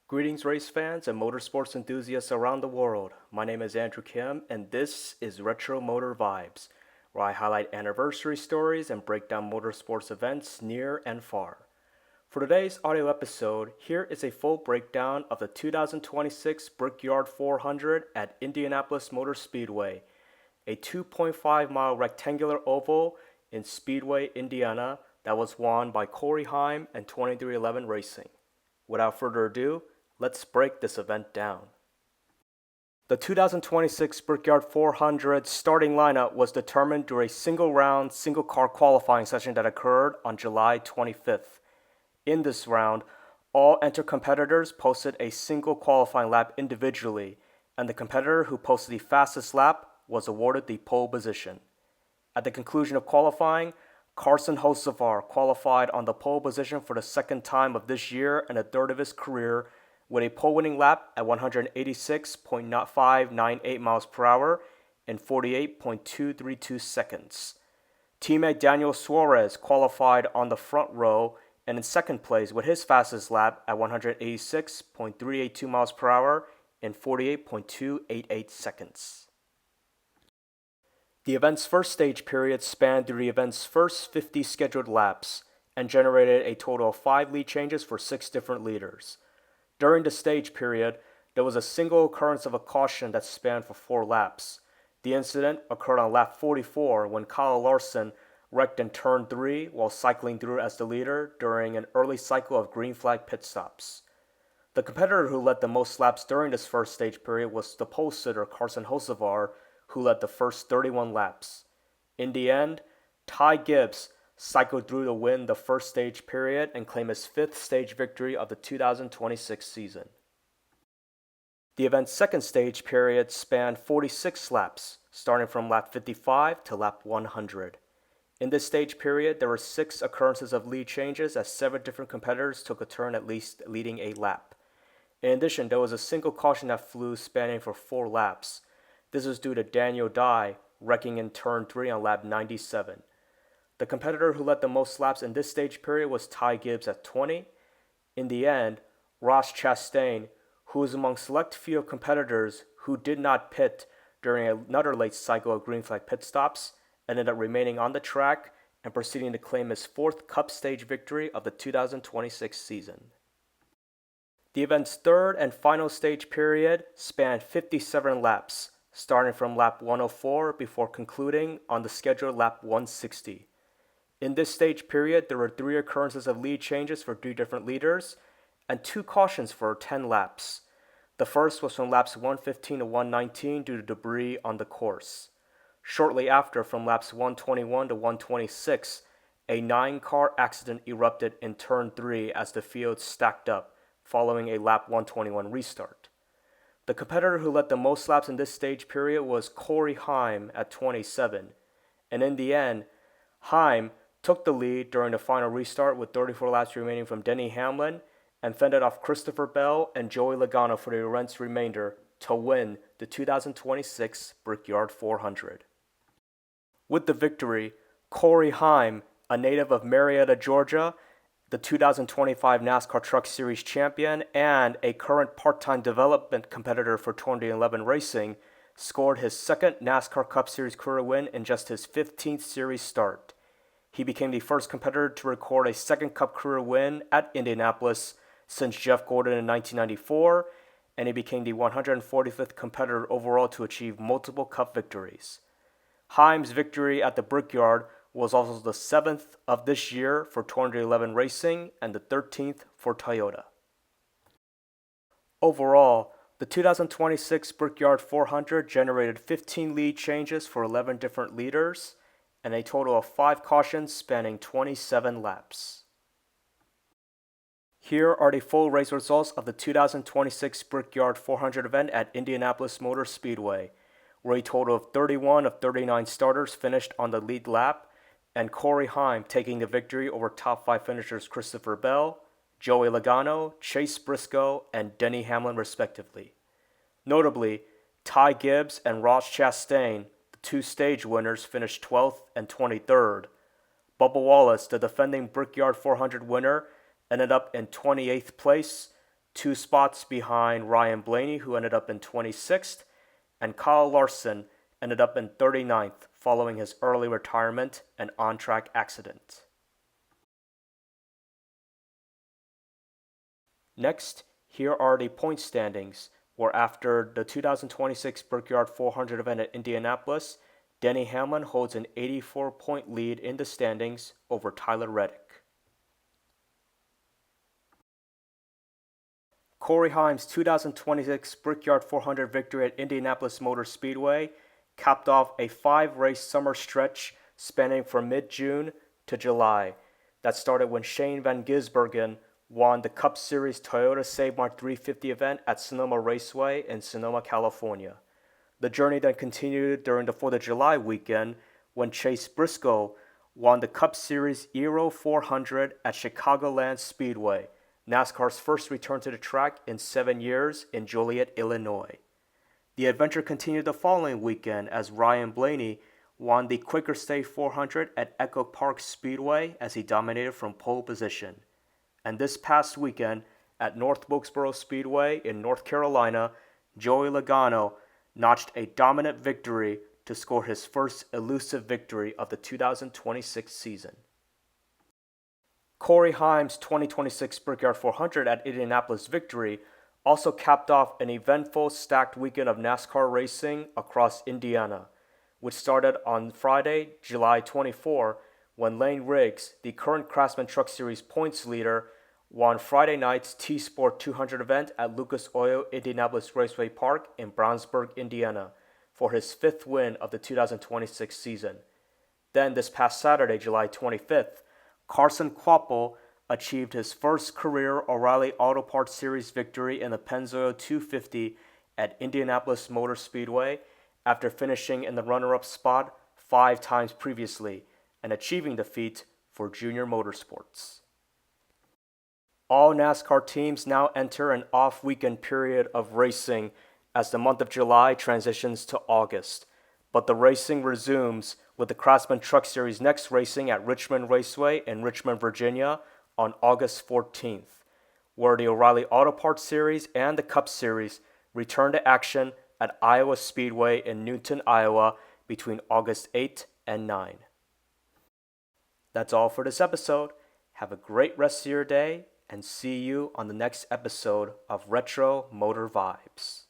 Greetings, race fans and motorsports enthusiasts around the world. My name is Andrew Kim, and this is Retro Motor Vibes, where I highlight anniversary stories and break down motorsports events near and far. For today's audio episode, here is a full breakdown of the 2026 Brickyard 400 at Indianapolis Motor Speedway, a 2.5-mile rectangular oval in Speedway, Indiana, that was won by Corey Heim and 2311 Racing. Without further ado, let's break this event down. The 2026 Brickyard 400 starting lineup was determined during a single-round, single-car qualifying session that occurred on July 25th. In this round, all entered competitors posted a single qualifying lap individually, and the competitor who posted the fastest lap was awarded the pole position. At the conclusion of qualifying, Carson Hocevar qualified on the pole position for the second time of this year and a third of his career, with a pole-winning lap at 186.598 miles per hour in 48.232 seconds. Teammate Daniel Suarez qualified on the front row and in second place with his fastest lap at 186.382 miles per hour in 48.288 seconds. The event's first stage period spanned through the event's first 50 scheduled laps and generated a total of 5 lead changes for 6 different leaders. During the stage period, there was a single occurrence of a caution that spanned for 4 laps. The incident occurred on lap 44 when Kyle Larson wrecked in turn 3 while cycling through as the leader during an early cycle of green flag pit stops. The competitor who led the most laps during this first stage period was the pole sitter Carson Hocevar, who led the first 31 laps. In the end, Ty Gibbs cycled through to win the first stage period and claim his 5th stage victory of the 2026 season. The event's second stage period spanned 46 laps, starting from lap 55 to lap 100. In this stage period, there were 6 occurrences of lead changes as 7 different competitors took a turn at least leading a lap. In addition, there was a single caution that flew spanning for 4 laps. This was due to Daniel Dye wrecking in turn 3 on lap 97. The competitor who led the most laps in this stage period was Ty Gibbs at 20. In the end, Ross Chastain, who was among select few of competitors who did not pit during another late cycle of green flag pit stops, ended up remaining on the track and proceeding to claim his 4th Cup stage victory of the 2026 season. The event's third and final stage period spanned 57 laps, starting from lap 104 before concluding on the scheduled lap 160. In this stage period, there were 3 occurrences of lead changes for 3 different leaders and 2 cautions for 10 laps. The first was from laps 115 to 119 due to debris on the course. Shortly after, from laps 121 to 126, a 9-car accident erupted in turn 3 as the field stacked up following a lap 121 restart. The competitor who led the most laps in this stage period was Corey Heim at 27, and in the end, Heim took the lead during the final restart with 34 laps remaining from Denny Hamlin and fended off Christopher Bell and Joey Logano for the event's remainder to win the 2026 Brickyard 400. With the victory, Corey Heim, a native of Marietta, Georgia, the 2025 NASCAR Truck Series champion and a current part-time development competitor for 2011 Racing, scored his 2nd NASCAR Cup Series career win in just his 15th series start. He became the first competitor to record a 2nd Cup career win at Indianapolis since Jeff Gordon in 1994, and he became the 145th competitor overall to achieve multiple Cup victories. Heim's victory at the Brickyard was also the 7th of this year for 2011 Racing and the 13th for Toyota. Overall, the 2026 Brickyard 400 generated 15 lead changes for 11 different leaders and a total of 5 cautions spanning 27 laps. Here are the full race results of the 2026 Brickyard 400 event at Indianapolis Motor Speedway, where a total of 31 of 39 starters finished on the lead lap, and Corey Heim taking the victory over top 5 finishers Christopher Bell, Joey Logano, Chase Briscoe, and Denny Hamlin respectively. Notably, Ty Gibbs and Ross Chastain, the 2 stage winners, finished 12th and 23rd. Bubba Wallace, the defending Brickyard 400 winner, ended up in 28th place, 2 spots behind Ryan Blaney, who ended up in 26th, and Kyle Larson ended up in 39th following his early retirement and on-track accident. Next, here are the point standings, where after the 2026 Brickyard 400 event at Indianapolis, Denny Hamlin holds an 84-point lead in the standings over Tyler Reddick. Corey Heim's 2026 Brickyard 400 victory at Indianapolis Motor Speedway capped off a 5-race summer stretch spanning from mid-June to July that started when Shane Van Gisbergen won the Cup Series Toyota Save Mart 350 event at Sonoma Raceway in Sonoma, California. The journey then continued during the 4th of July weekend when Chase Briscoe won the Cup Series Euro 400 at Chicagoland Speedway, NASCAR's first return to the track in 7 years in Joliet, Illinois. The adventure continued the following weekend as Ryan Blaney won the Quaker State 400 at Echo Park Speedway as he dominated from pole position. And this past weekend at North Wilkesboro Speedway in North Carolina, Joey Logano notched a dominant victory to score his first elusive victory of the 2026 season. Corey Heim's 2026 Brickyard 400 at Indianapolis victory also capped off an eventful stacked weekend of NASCAR racing across Indiana, which started on Friday, July 24, when Lane Riggs, the current Craftsman Truck Series points leader, won Friday night's T-Sport 200 event at Lucas Oil Indianapolis Raceway Park in Brownsburg, Indiana, for his 5th win of the 2026 season. Then this past Saturday, July 25th, Carson Kvapil achieved his first career O'Reilly Auto Parts Series victory in the Pennzoil 250 at Indianapolis Motor Speedway after finishing in the runner-up spot 5 times previously and achieving the feat for Junior Motorsports. All NASCAR teams now enter an off-weekend period of racing as the month of July transitions to August, but the racing resumes with the Craftsman Truck Series next racing at Richmond Raceway in Richmond, Virginia on August 14th, where the O'Reilly Auto Parts Series and the Cup Series return to action at Iowa Speedway in Newton, Iowa between August 8 and 9. That's all for this episode. Have a great rest of your day and see you on the next episode of Retro Motor Vibes.